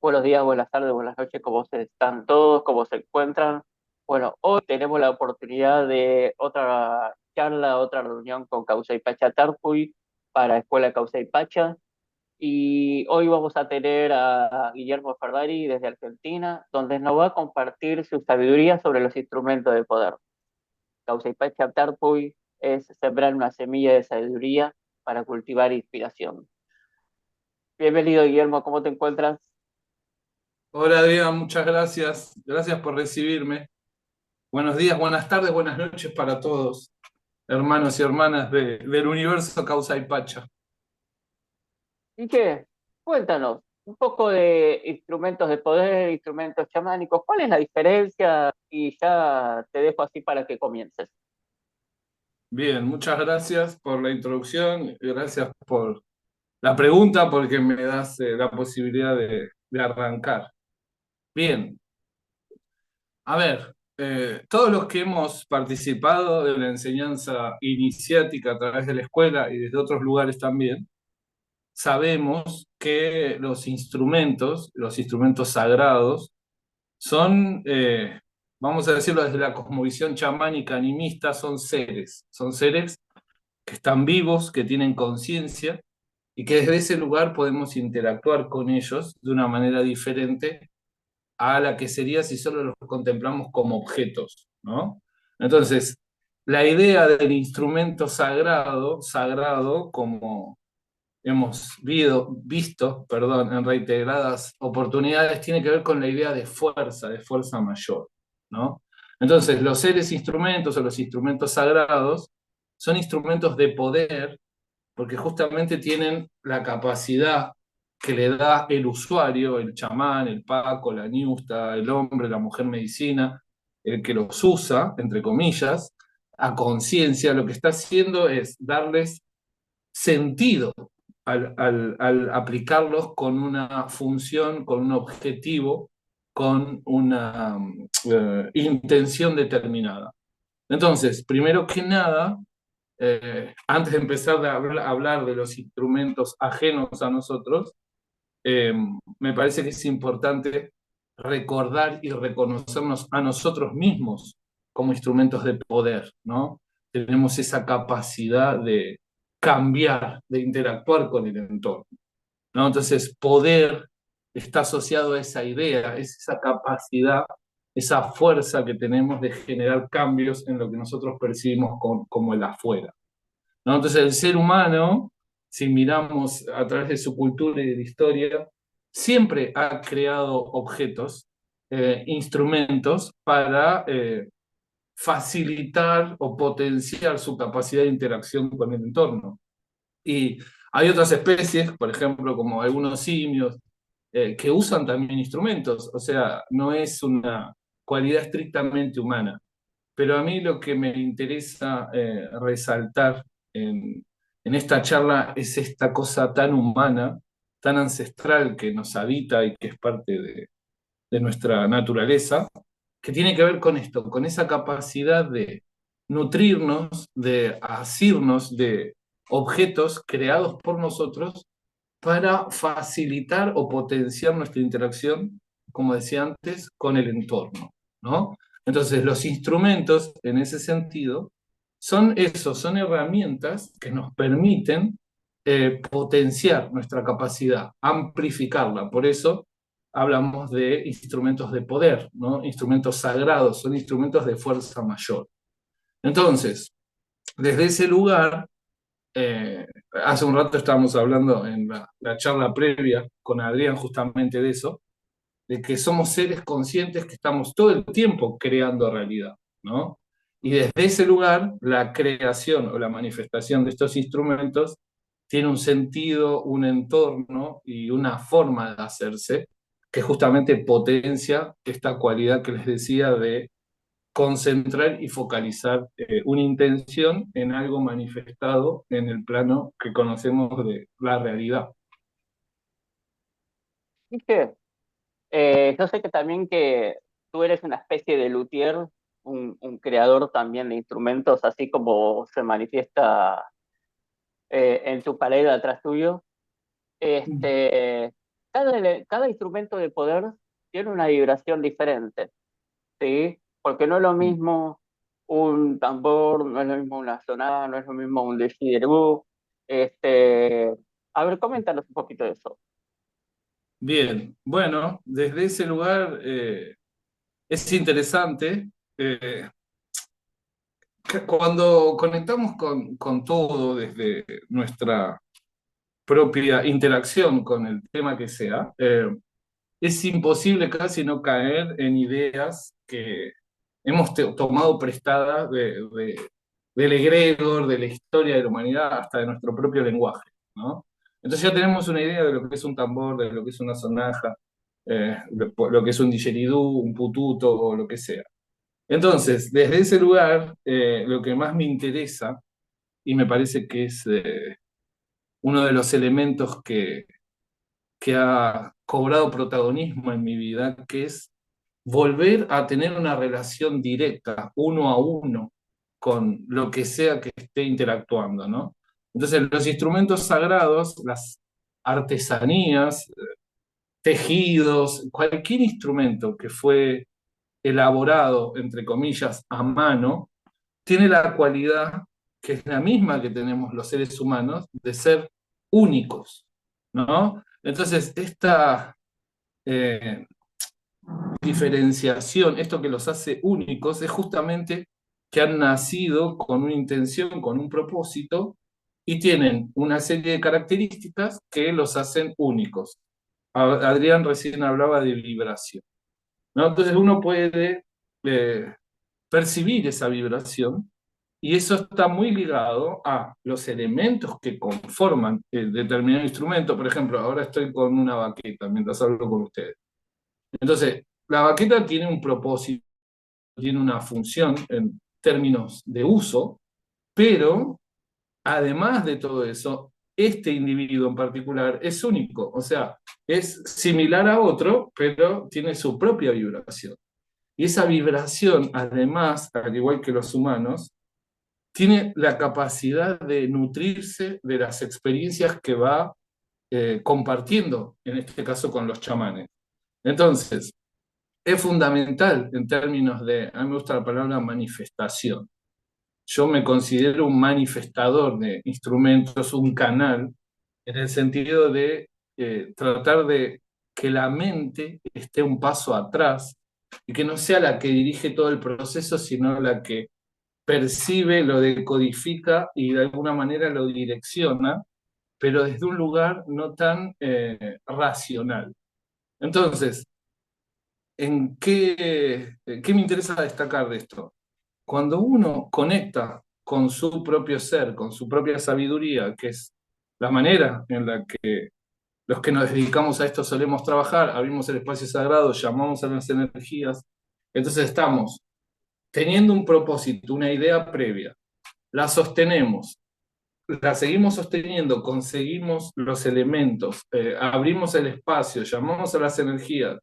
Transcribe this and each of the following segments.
Buenos días, buenas tardes, buenas noches, ¿cómo se están todos? ¿Cómo se encuentran? Bueno, hoy tenemos la oportunidad de otra charla, otra reunión con Causa y Pacha Tarpuy para Escuela Causa y Pacha. Y hoy vamos a tener a Guillermo Ferrari desde Argentina, donde nos va a compartir su sabiduría sobre los instrumentos de poder. Causa y Pacha Tarpuy es sembrar una semilla de sabiduría para cultivar inspiración. Bienvenido, Guillermo, ¿cómo te encuentras? Hola Adrián, muchas gracias. Gracias por recibirme. Buenos días, buenas tardes, buenas noches para todos, hermanos y hermanas del universo Causa y Pacha. ¿Y qué? Cuéntanos un poco de instrumentos de poder, instrumentos chamánicos. ¿Cuál es la diferencia? Y ya te dejo así para que comiences. Bien, muchas gracias por la introducción, gracias por la pregunta, porque me das la posibilidad de arrancar. Bien, a ver, todos los que hemos participado de la enseñanza iniciática a través de la escuela y desde otros lugares también, sabemos que los instrumentos sagrados, son, vamos a decirlo desde la cosmovisión chamánica animista, son seres que están vivos, que tienen conciencia y que desde ese lugar podemos interactuar con ellos de una manera diferente a la que sería si solo los contemplamos como objetos, ¿no? Entonces, la idea del instrumento sagrado, sagrado como hemos visto, perdón, en reiteradas oportunidades, tiene que ver con la idea de fuerza mayor, ¿no? Entonces, los seres instrumentos o los instrumentos sagrados son instrumentos de poder porque justamente tienen la capacidad que le da el usuario, el chamán, el paco, la ñusta, el hombre, la mujer medicina, el que los usa, entre comillas, a conciencia, lo que está haciendo es darles sentido al aplicarlos con una función, con un objetivo, con una intención determinada. Entonces, primero que nada, antes de empezar a hablar de los instrumentos ajenos a nosotros, eh, me parece que es importante recordar y reconocernos a nosotros mismos como instrumentos de poder, ¿no? Tenemos esa capacidad de cambiar, de interactuar con el entorno, ¿no? Entonces, poder está asociado a esa idea, es esa capacidad, esa fuerza que tenemos de generar cambios en lo que nosotros percibimos como el afuera, ¿no? Entonces, el ser humano, si miramos a través de su cultura y de la historia, siempre ha creado objetos, instrumentos para facilitar o potenciar su capacidad de interacción con el entorno. Y hay otras especies, por ejemplo, como algunos simios, que usan también instrumentos, o sea, no es una cualidad estrictamente humana. Pero a mí lo que me interesa resaltar en esta charla es esta cosa tan humana, tan ancestral que nos habita y que es parte de nuestra naturaleza, que tiene que ver con esto, con esa capacidad de nutrirnos, de asirnos de objetos creados por nosotros para facilitar o potenciar nuestra interacción, como decía antes, con el entorno, ¿no? Entonces, los instrumentos, en ese sentido, son eso, son herramientas que nos permiten potenciar nuestra capacidad, amplificarla. Por eso hablamos de instrumentos de poder, ¿no? Instrumentos sagrados, son instrumentos de fuerza mayor. Entonces, desde ese lugar, hace un rato estábamos hablando en la charla previa con Adrián justamente de eso, de que somos seres conscientes que estamos todo el tiempo creando realidad, ¿no? Y desde ese lugar, la creación o la manifestación de estos instrumentos tiene un sentido, un entorno y una forma de hacerse que justamente potencia esta cualidad que les decía de concentrar y focalizar una intención en algo manifestado en el plano que conocemos de la realidad. ¿Y qué? Yo sé que también que tú eres una especie de luthier, un creador también de instrumentos, así como se manifiesta en tu pared atrás tuyo. Este, cada instrumento de poder tiene una vibración diferente, ¿sí? Porque no es lo mismo un tambor, no es lo mismo una sonada, no es lo mismo un didgeridoo. Este, a ver, coméntanos un poquito de eso. Bien, bueno, desde ese lugar es interesante. eh, Cuando conectamos con todo desde nuestra propia interacción con el tema que sea, es imposible casi no caer en ideas que hemos tomado prestadas del egregor, de la historia de la humanidad, hasta de nuestro propio lenguaje, ¿no? Entonces ya tenemos una idea de lo que es un tambor, de lo que es una sonaja, lo que es un didgeridoo, un pututo o lo que sea. Entonces, desde ese lugar, lo que más me interesa, y me parece que es uno de los elementos que ha cobrado protagonismo en mi vida, que es volver a tener una relación directa, uno a uno, con lo que sea que esté interactuando, ¿no? Entonces, los instrumentos sagrados, las artesanías, tejidos, cualquier instrumento que fue elaborado, entre comillas, a mano, tiene la cualidad, que es la misma que tenemos los seres humanos, de ser únicos, ¿no? Entonces, esta eh, diferenciación, esto que los hace únicos, es justamente que han nacido con una intención, con un propósito, y tienen una serie de características que los hacen únicos. Adrián recién hablaba de vibración, ¿no? Entonces uno puede eh, percibir esa vibración y eso está muy ligado a los elementos que conforman el determinado instrumento. Por ejemplo, ahora estoy con una baqueta mientras hablo con ustedes. Entonces, la baqueta tiene un propósito, tiene una función en términos de uso, pero además de todo eso, este individuo en particular es único, o sea, es similar a otro, pero tiene su propia vibración. Y esa vibración, además, al igual que los humanos, tiene la capacidad de nutrirse de las experiencias que va compartiendo, en este caso con los chamanes. Entonces, es fundamental en términos de, a mí me gusta la palabra manifestación. Yo me considero un manifestador de instrumentos, un canal, en el sentido de tratar de que la mente esté un paso atrás y que no sea la que dirige todo el proceso, sino la que percibe, lo decodifica y de alguna manera lo direcciona, pero desde un lugar no tan racional. Entonces, ¿qué me interesa destacar de esto? Cuando uno conecta con su propio ser, con su propia sabiduría, que es la manera en la que los que nos dedicamos a esto solemos trabajar, abrimos el espacio sagrado, llamamos a las energías, entonces estamos teniendo un propósito, una idea previa, la sostenemos, la seguimos sosteniendo, conseguimos los elementos, abrimos el espacio, llamamos a las energías,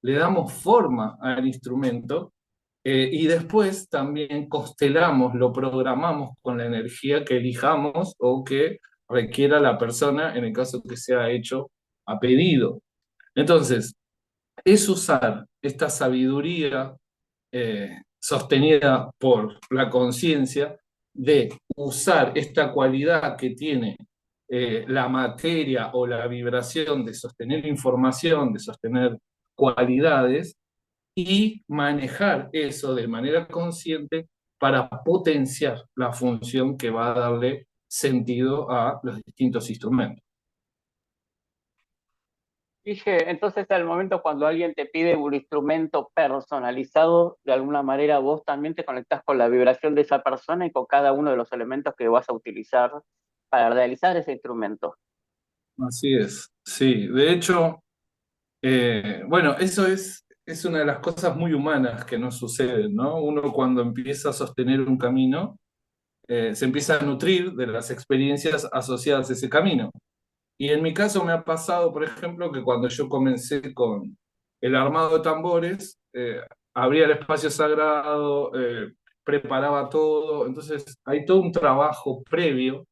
le damos forma al instrumento y después también constelamos, lo programamos con la energía que elijamos o que requiera la persona en el caso que sea hecho a pedido. Entonces, es usar esta sabiduría sostenida por la conciencia de usar esta cualidad que tiene la materia o la vibración de sostener información, de sostener cualidades y manejar eso de manera consciente para potenciar la función que va a darle sentido a los distintos instrumentos. Dije, entonces al momento cuando alguien te pide un instrumento personalizado, de alguna manera vos también te conectás con la vibración de esa persona y con cada uno de los elementos que vas a utilizar para realizar ese instrumento. Así es, sí. De hecho, bueno, eso es una de las cosas muy humanas que nos suceden, ¿no? Uno cuando empieza a sostener un camino, se empieza a nutrir de las experiencias asociadas a ese camino. Y en mi caso me ha pasado, por ejemplo, que cuando yo comencé con el armado de tambores, abría el espacio sagrado, preparaba todo, entonces hay todo un trabajo previo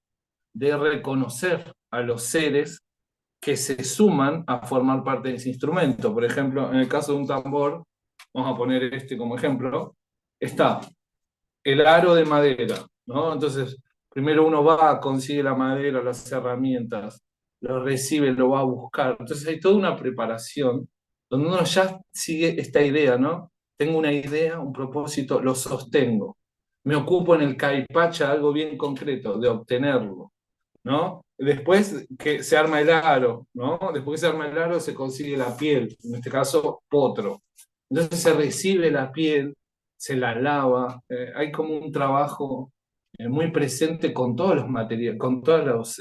de reconocer a los seres que se suman a formar parte de ese instrumento. Por ejemplo, en el caso de un tambor, vamos a poner este como ejemplo, está el aro de madera, ¿no? Entonces, primero uno va, consigue la madera, las herramientas, lo recibe, lo va a buscar. Entonces hay toda una preparación donde uno ya sigue esta idea, ¿no? Tengo una idea, un propósito, lo sostengo. Me ocupo en el caipacha, algo bien concreto, de obtenerlo, ¿no? Después que se arma el aro, ¿no? Después que se arma el aro se consigue la piel, en este caso potro. Entonces se recibe la piel, se la lava, hay como un trabajo muy presente con todos los materiales, con todos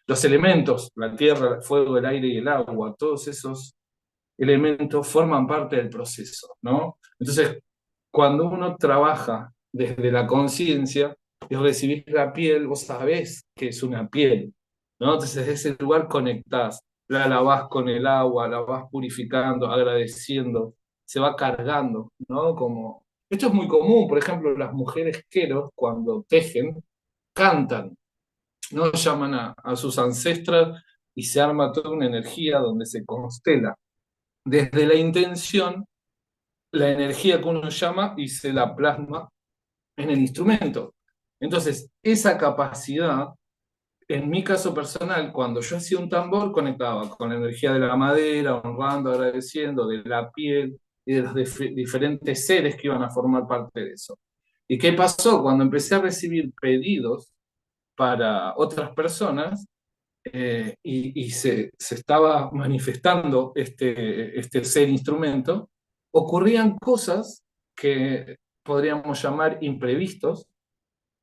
los elementos, la tierra, el fuego, el aire y el agua, todos esos elementos forman parte del proceso, ¿no? Entonces, cuando uno trabaja desde la conciencia y recibís la piel, vos sabés que es una piel, ¿no? Entonces, desde ese lugar conectás, la lavás con el agua, la vas purificando, agradeciendo, se va cargando, ¿no? Como, esto es muy común, por ejemplo, las mujeres queros, cuando tejen, cantan, ¿no? Llaman a sus ancestras y se arma toda una energía donde se constela desde la intención la energía que uno llama y se la plasma en el instrumento. Entonces, esa capacidad, en mi caso personal, cuando yo hacía un tambor, conectaba con la energía de la madera, honrando, agradeciendo, de la piel y de los diferentes seres que iban a formar parte de eso. ¿Y qué pasó? Cuando empecé a recibir pedidos para otras personas, y se estaba manifestando este ser instrumento, ocurrían cosas que podríamos llamar imprevistos,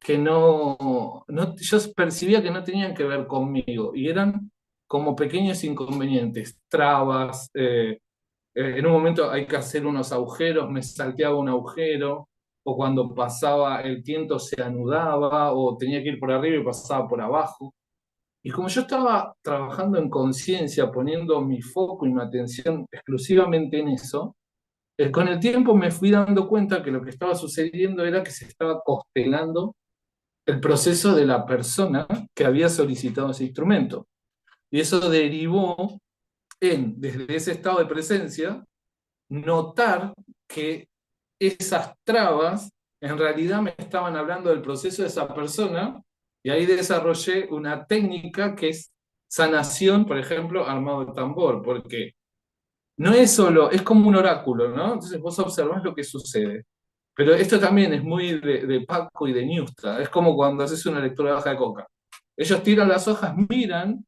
que yo percibía que no tenían que ver conmigo y eran como pequeños inconvenientes, trabas. En un momento hay que hacer unos agujeros, me salteaba un agujero, o cuando pasaba el tiento se anudaba, o tenía que ir por arriba y pasaba por abajo. Y como yo estaba trabajando en conciencia, poniendo mi foco y mi atención exclusivamente en eso, con el tiempo me fui dando cuenta que lo que estaba sucediendo era que se estaba constelando el proceso de la persona que había solicitado ese instrumento. Y eso derivó en, desde ese estado de presencia, notar que esas trabas en realidad me estaban hablando del proceso de esa persona, y ahí desarrollé una técnica que es sanación, por ejemplo, armado de tambor, porque no es solo, es como un oráculo, ¿no? Entonces vos observás lo que sucede. Pero esto también es muy de Paco y de Niustra, es como cuando haces una lectura de hoja de coca. Ellos tiran las hojas, miran,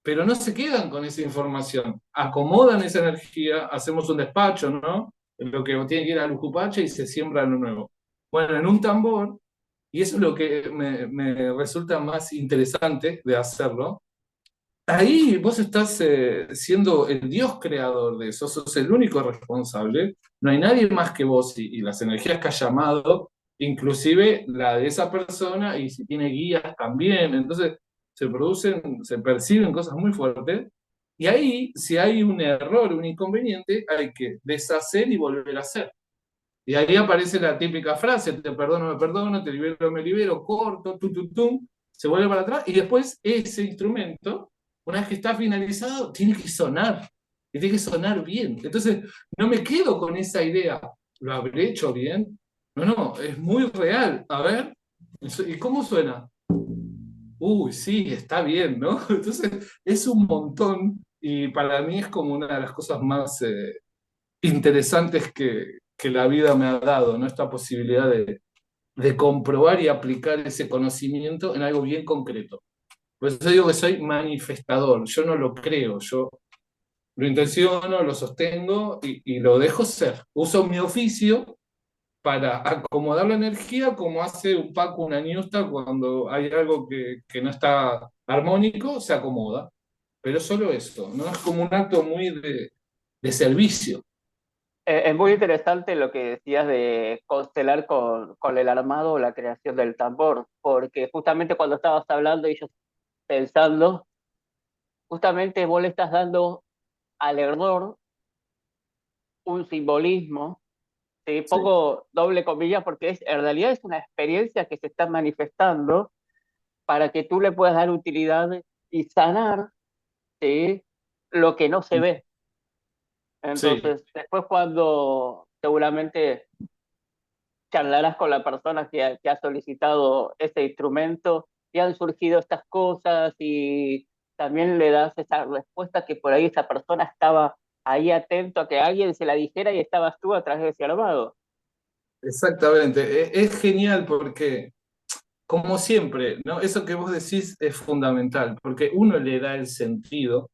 pero no se quedan con esa información. Acomodan esa energía, hacemos un despacho, ¿no? Lo que tiene que ir al Ucupacha y se siembra lo nuevo. Bueno, en un tambor, y eso es lo que me resulta más interesante de hacerlo, ahí vos estás siendo el Dios creador de eso, sos el único responsable, no hay nadie más que vos y las energías que has llamado, inclusive la de esa persona, y si tiene guías también, entonces se producen, se perciben cosas muy fuertes, y ahí si hay un error, un inconveniente, hay que deshacer y volver a hacer. Y ahí aparece la típica frase, te perdono, me perdono, te libero, me libero, corto, se vuelve para atrás y después ese instrumento, una vez que está finalizado, tiene que sonar, y tiene que sonar bien. Entonces, no me quedo con esa idea, ¿lo habré hecho bien? No, no, es muy real. A ver, ¿y cómo suena? Uy, sí, está bien, ¿no? Entonces, es un montón y para mí es como una de las cosas más interesantes que la vida me ha dado, ¿no? Esta posibilidad de comprobar y aplicar ese conocimiento en algo bien concreto. Por eso digo que soy manifestador, yo no lo creo, yo lo intenciono, lo sostengo y lo dejo ser. Uso mi oficio para acomodar la energía como hace un Paco, una Niusta, cuando hay algo que no está armónico, se acomoda. Pero solo eso, ¿no? Es como un acto muy de servicio. Es muy interesante lo que decías de constelar con el armado o la creación del tambor, porque justamente cuando estabas hablando y yo pensando, justamente vos le estás dando al error un simbolismo, ¿sí? Sí. Pongo doble comilla porque en realidad es una experiencia que se está manifestando para que tú le puedas dar utilidad y sanar, ¿sí? Lo que no se ve. Sí, Entonces, después cuando seguramente charlarás con la persona que ha solicitado ese instrumento y han surgido estas cosas y también le das esa respuesta que por ahí esa persona estaba ahí atento a que alguien se la dijera y estabas tú a través de ese armado. exactamente. Es genial porque, como siempre, ¿no? Eso que vos decís es fundamental, porque uno le da el sentido.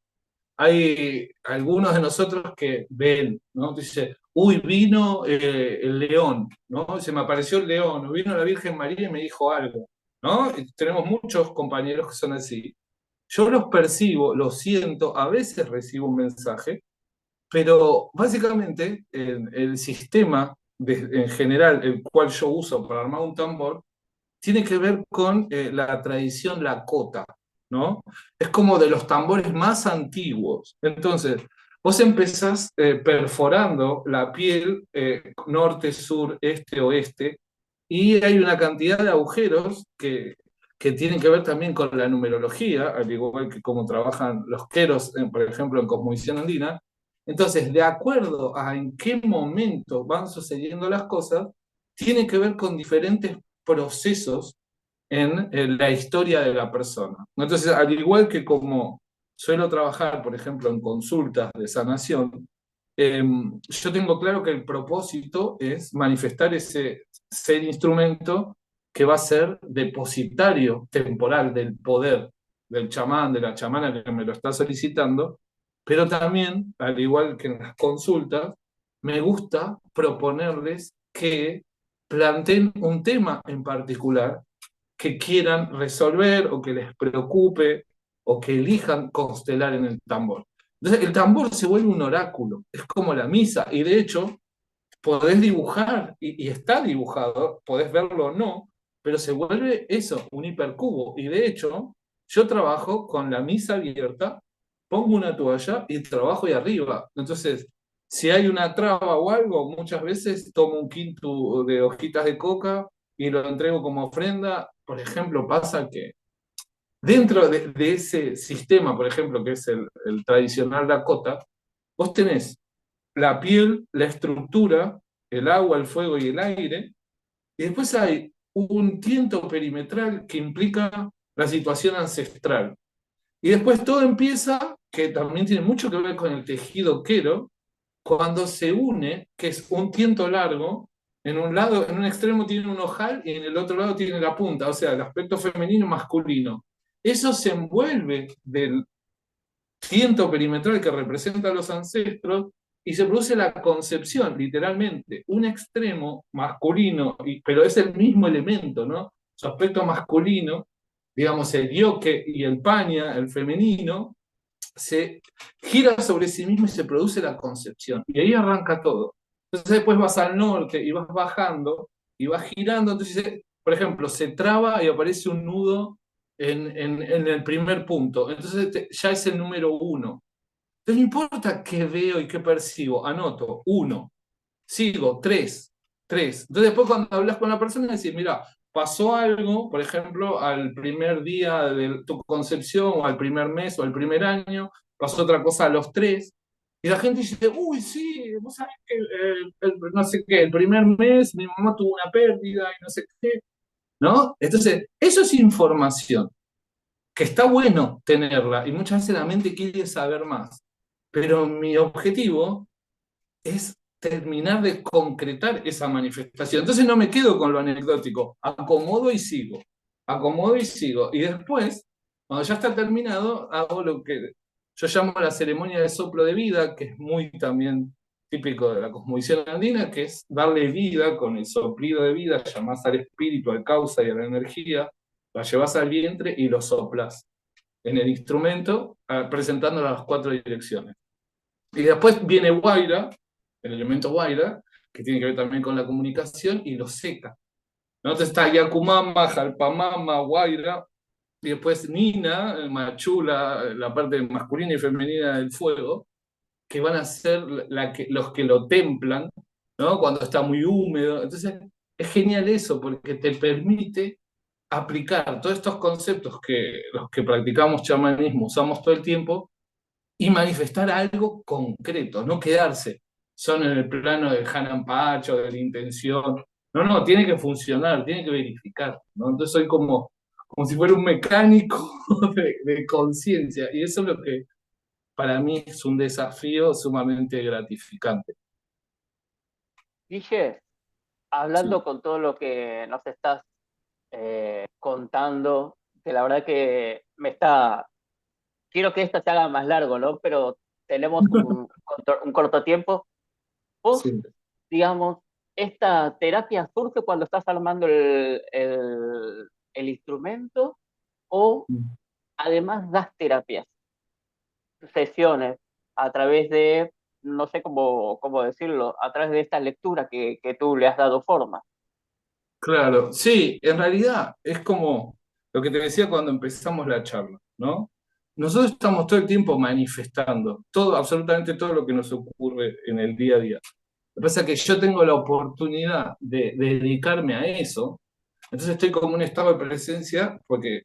Hay algunos de nosotros que ven, ¿no? Dice, uy, vino el león, ¿no? Se me apareció el león, o vino la Virgen María y me dijo algo, ¿no? Y tenemos muchos compañeros que son así. Yo los percibo, los siento, a veces recibo un mensaje, pero básicamente el sistema en general, el cual yo uso para armar un tambor, tiene que ver con la tradición lakota, ¿no? Es como de los tambores más antiguos. Entonces, vos empezás perforando la piel norte, sur, este, oeste, y hay una cantidad de agujeros que tienen que ver también con la numerología, al igual que cómo trabajan los queros, por ejemplo, en Cosmovisión Andina. Entonces, de acuerdo a en qué momento van sucediendo las cosas, tiene que ver con diferentes procesos en la historia de la persona. Entonces, al igual que como suelo trabajar, por ejemplo, en consultas de sanación, yo tengo claro que el propósito es manifestar ese ser instrumento que va a ser depositario temporal del poder del chamán, de la chamana que me lo está solicitando, pero también, al igual que en las consultas, me gusta proponerles que planteen un tema en particular que quieran resolver o que les preocupe o que elijan constelar en el tambor. Entonces, el tambor se vuelve un oráculo, es como la misa, y de hecho, podés dibujar, y está dibujado, podés verlo o no, pero se vuelve eso, un hipercubo. Y de hecho, yo trabajo con la misa abierta, pongo una toalla y trabajo ahí arriba. Entonces, si hay una traba o algo, muchas veces tomo un quinto de hojitas de coca y lo entrego como ofrenda. Por ejemplo, pasa que dentro de ese sistema, por ejemplo, que es el tradicional Dakota, vos tenés la piel, la estructura, el agua, el fuego y el aire, y después hay un tiento perimetral que implica la situación ancestral. Y después todo empieza, que también tiene mucho que ver con el tejido quero, cuando se une, que es un tiento largo, en un lado, en un extremo tiene un ojal y en el otro lado tiene la punta, o sea, el aspecto femenino y masculino. Eso se envuelve del tiento perimetral que representa a los ancestros y se produce la concepción, literalmente, un extremo masculino, pero es el mismo elemento, ¿no? Su aspecto masculino, digamos, el yoke y el paña, el femenino, se gira sobre sí mismo y se produce la concepción. Y ahí arranca todo. Entonces después vas al norte y vas bajando y vas girando. Entonces, por ejemplo, se traba y aparece un nudo en el primer punto. Entonces ya es el número uno. Entonces no importa qué veo y qué percibo, anoto, uno, sigo, tres, tres. Entonces después cuando hablas con la persona decís, mira, pasó algo, por ejemplo, al primer día de tu concepción, o al primer mes, o al primer año, pasó otra cosa a los tres, y la gente dice, uy, sí, vos sabés que no sé qué, el primer mes mi mamá tuvo una pérdida y no sé qué, ¿no? Entonces, eso es información que está bueno tenerla, y muchas veces la mente quiere saber más, pero mi objetivo es terminar de concretar esa manifestación. Entonces no me quedo con lo anecdótico, acomodo y sigo, acomodo y sigo. Y después, cuando ya está terminado, hago lo que yo llamo la ceremonia de soplo de vida, que es muy también típico de la cosmovisión andina, que es darle vida con el soplido de vida, llamás al espíritu, al causa y a la energía, la llevas al vientre y lo soplas en el instrumento, presentando las cuatro direcciones. Y después viene Guaira, el elemento Guaira, que tiene que ver también con la comunicación, y lo seca. ¿No? Entonces está Yakumama, Jalpamama, Guaira, y después Nina, Machula, la parte masculina y femenina del fuego, que van a ser los que lo templan, ¿no? Cuando está muy húmedo. Entonces es genial eso, porque te permite aplicar todos estos conceptos que los que practicamos chamanismo usamos todo el tiempo, y manifestar algo concreto, no quedarse solo en el plano del Hanan Pacho, de la intención. No, no, tiene que funcionar, tiene que verificar, ¿no? Entonces soy como si fuera un mecánico de conciencia, y eso es lo que para mí es un desafío sumamente gratificante. Guille, Sí. hablando con todo lo que nos estás contando, que la verdad que quiero que esto se haga más largo, ¿no? Pero tenemos un corto tiempo. Vos, Sí. digamos, esta terapia surge cuando estás armando el instrumento o además das terapias, sesiones a través de, no sé cómo decirlo, a través de esta lectura que tú le has dado forma. Claro, sí, en realidad es como lo que te decía cuando empezamos la charla, ¿no? Nosotros estamos todo el tiempo manifestando todo, absolutamente todo lo que nos ocurre en el día a día. Lo que pasa es que yo tengo la oportunidad de dedicarme a eso, entonces estoy como en un estado de presencia porque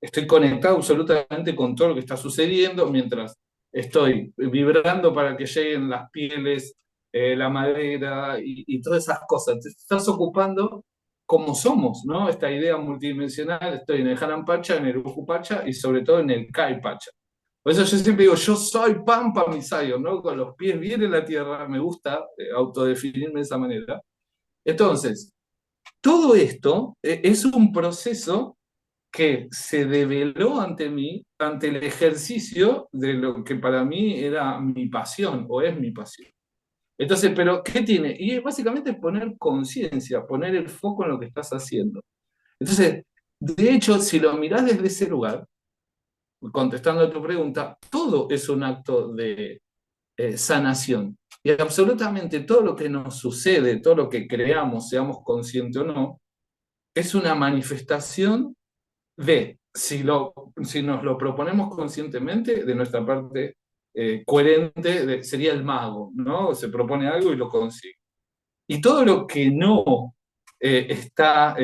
estoy conectado absolutamente con todo lo que está sucediendo mientras estoy vibrando para que lleguen las pieles, la madera y todas esas cosas. Te estás ocupando como somos, ¿no? Esta idea multidimensional, estoy en el Hanan Pacha, en el Uju Pacha y sobre todo en el Kai Pacha. Por eso yo siempre digo, yo soy Pampa Misayo, ¿no? Con los pies bien en la tierra, me gusta autodefinirme de esa manera. Entonces, todo esto es un proceso que se develó ante mí, ante el ejercicio de lo que para mí era mi pasión o es mi pasión. Entonces, pero ¿qué tiene? Y es básicamente poner conciencia, poner el foco en lo que estás haciendo. Entonces, de hecho, si lo mirás desde ese lugar, contestando a tu pregunta, todo es un acto de sanación. Y absolutamente todo lo que nos sucede, todo lo que creamos, seamos conscientes o no, es una manifestación de, si nos lo proponemos conscientemente, de nuestra parte coherente, sería el mago, ¿no? Se propone algo y lo consigue. Y todo lo que no está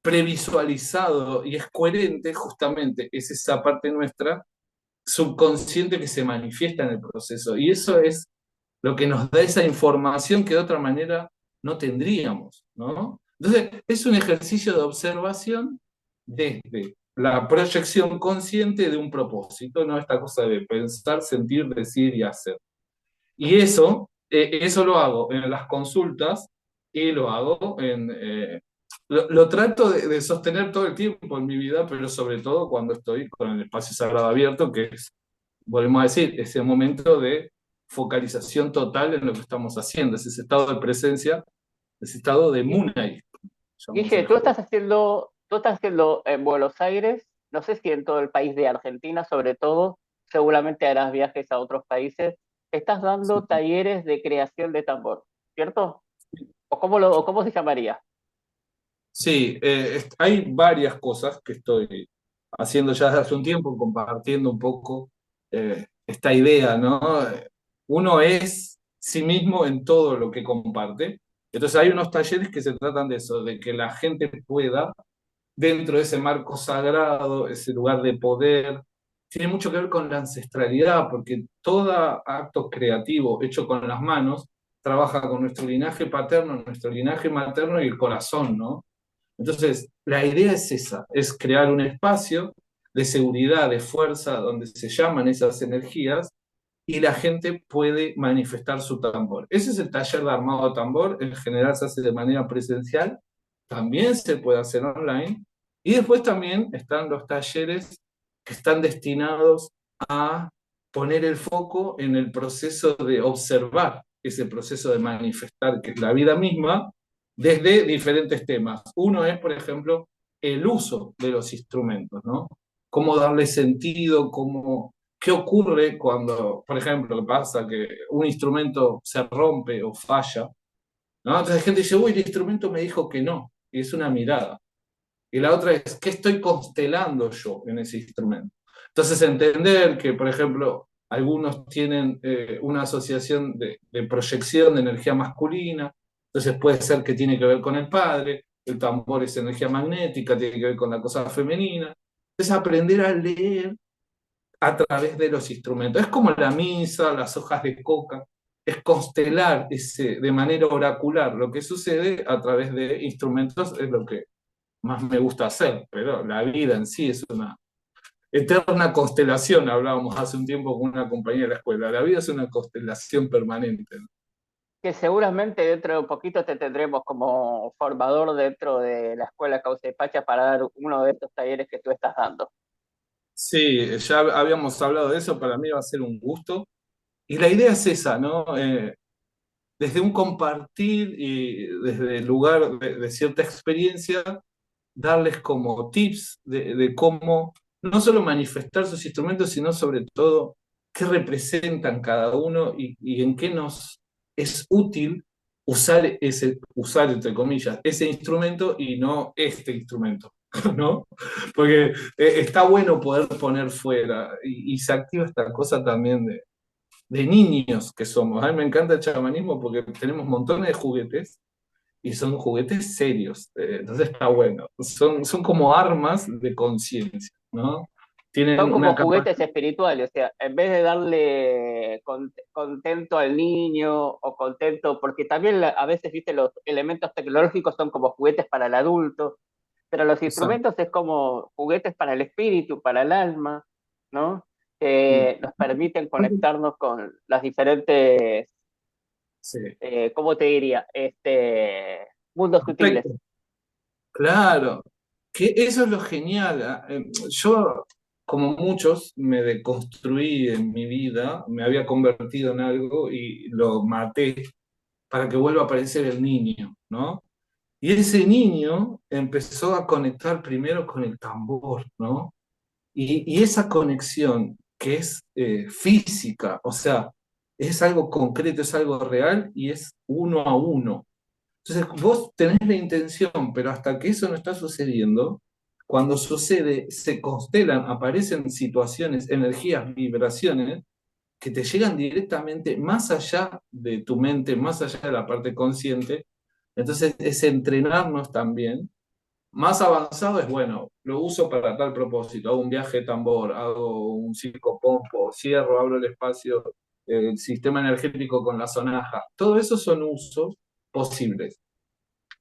previsualizado y es coherente, justamente es esa parte nuestra subconsciente que se manifiesta en el proceso. Y eso es lo que nos da esa información que de otra manera no tendríamos, ¿no? Entonces, es un ejercicio de observación desde la proyección consciente de un propósito, ¿no? Esta cosa de pensar, sentir, decir y hacer. Y eso lo hago en las consultas y lo hago lo trato de sostener todo el tiempo en mi vida, pero sobre todo cuando estoy con el espacio sagrado abierto, que es, volvemos a decir, ese momento de focalización total en lo que estamos haciendo, es ese estado de presencia, ese estado de Gui- Munay, llamamos Guille, en japonés. tú estás haciendo en Buenos Aires, no sé si en todo el país de Argentina, sobre todo, seguramente harás viajes a otros países. Estás Sí, dando talleres de creación de tambor, ¿cierto? O cómo se llamaría? sí, hay varias cosas que estoy haciendo ya desde hace un tiempo, compartiendo un poco esta idea, ¿no? Uno es sí mismo en todo lo que comparte. Entonces hay unos talleres que se tratan de eso, de que la gente pueda dentro de ese marco sagrado, ese lugar de poder. Tiene mucho que ver con la ancestralidad, porque todo acto creativo hecho con las manos trabaja con nuestro linaje paterno, nuestro linaje materno y el corazón, ¿no? Entonces, la idea es esa, es crear un espacio de seguridad, de fuerza, donde se llaman esas energías y la gente puede manifestar su tambor. Ese es el taller de armado de tambor, en general se hace de manera presencial, también se puede hacer online, y después también están los talleres que están destinados a poner el foco en el proceso de observar ese proceso de manifestar, que es la vida misma, desde diferentes temas. Uno es, por ejemplo, el uso de los instrumentos, ¿no? Cómo darle sentido, qué ocurre cuando, por ejemplo, pasa que un instrumento se rompe o falla, ¿no? Entonces la gente dice, uy, el instrumento me dijo que no, y es una mirada. Y la otra es, ¿qué estoy constelando yo en ese instrumento? Entonces entender que, por ejemplo, algunos tienen una asociación de proyección de energía masculina, entonces puede ser que tiene que ver con el padre, el tambor es energía magnética, tiene que ver con la cosa femenina. Es aprender a leer a través de los instrumentos. Es como la misa, las hojas de coca, es constelar de manera oracular lo que sucede a través de instrumentos, es lo que más me gusta hacer, pero la vida en sí es una eterna constelación, hablábamos hace un tiempo con una compañera de la escuela, la vida es una constelación permanente. Que seguramente dentro de un poquito te tendremos como formador dentro de la Escuela Causa y Pacha para dar uno de estos talleres que tú estás dando. Sí, ya habíamos hablado de eso, para mí va a ser un gusto. Y la idea es esa, ¿no? Desde un compartir y desde el lugar de cierta experiencia, darles como tips de cómo no solo manifestar sus instrumentos, sino sobre todo qué representan cada uno y en qué nos es útil usar entre comillas, ese instrumento y no este instrumento, ¿no? Porque está bueno poder poner fuera y se activa esta cosa también de niños que somos. A mí me encanta el chamanismo porque tenemos montones de juguetes y son juguetes serios, entonces está bueno. Son como armas de conciencia, ¿no? Son Tienen como una capacidad. juguetes espirituales, o sea, en vez de darle contento al niño o contento, porque también a veces, viste, los elementos tecnológicos son como juguetes para el adulto, pero los instrumentos es como juguetes para el espíritu, para el alma, ¿no? Que nos permiten conectarnos con las diferentes, Sí. ¿cómo te diría? Mundos sutiles. Perfecto. Claro, que eso es lo genial. Yo, como muchos, me deconstruí en mi vida, me había convertido en algo y lo maté para que vuelva a aparecer el niño, ¿no? Y ese niño empezó a conectar primero con el tambor, ¿no? Y esa conexión que es física, o sea, es algo concreto, es algo real y es uno a uno. Entonces, vos tenés la intención, pero hasta que eso no está sucediendo, cuando sucede, se constelan, aparecen situaciones, energías, vibraciones que te llegan directamente más allá de tu mente, más allá de la parte consciente. Entonces, es entrenarnos también más avanzado es, bueno, lo uso para tal propósito, hago un viaje de tambor, hago un circo pompo, cierro, abro el espacio, el sistema energético con la sonaja. Todo eso son usos posibles.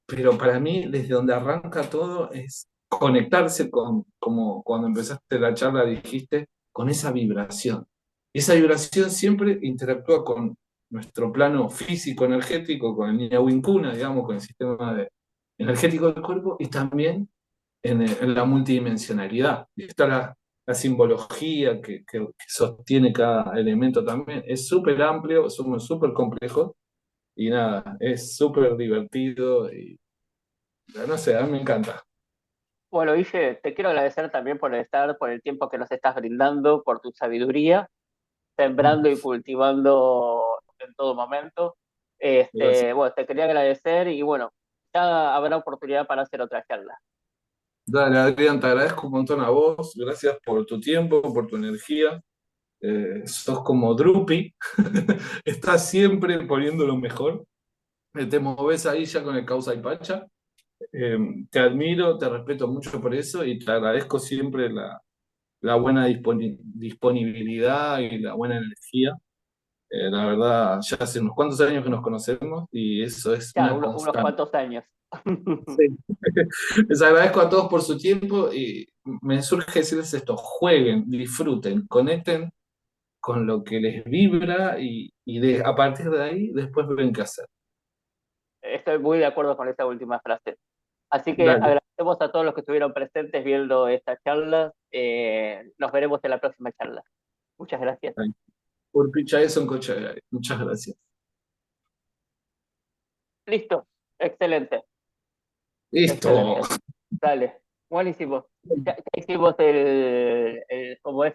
Pero para mí, desde donde arranca todo, es conectarse con, como cuando empezaste la charla dijiste, con esa vibración. Y esa vibración siempre interactúa con nuestro plano físico energético, con el Ñahuincuna, digamos, con el sistema energético del cuerpo, y también en la multidimensionalidad. Y está la simbología que sostiene cada elemento también. Es súper amplio, somos súper complejos y nada, es súper divertido y no sé, a mí me encanta. Bueno, Guille, te quiero agradecer también por estar, por el tiempo que nos estás brindando, por tu sabiduría, sembrando y cultivando en todo momento. Gracias. Bueno, te quería agradecer y bueno, ya habrá oportunidad para hacer otra charla. Dale, Adrián, te agradezco un montón a vos. Gracias por tu tiempo, por tu energía. Sos como Drupi, estás siempre poniendo lo mejor. Te moves ahí ya con el causa y pacha. Te admiro, te respeto mucho por eso y te agradezco siempre la buena disponibilidad y la buena energía. La verdad, ya hace unos cuantos años que nos conocemos y eso es Ya, una unos constante. cuantos años. Sí. Les agradezco a todos por su tiempo y me surge decirles esto, jueguen, disfruten, conecten con lo que les vibra y a partir de ahí después ven qué hacer. Estoy muy de acuerdo con esta última frase. Así que Dale. agradecemos a todos los que estuvieron presentes viendo esta charla. Nos veremos en la próxima charla. Muchas gracias. Por picha eso en Cocha. Muchas gracias. Listo. Excelente. Listo. Excelente. Dale. Buenísimo. Ya hicimos como es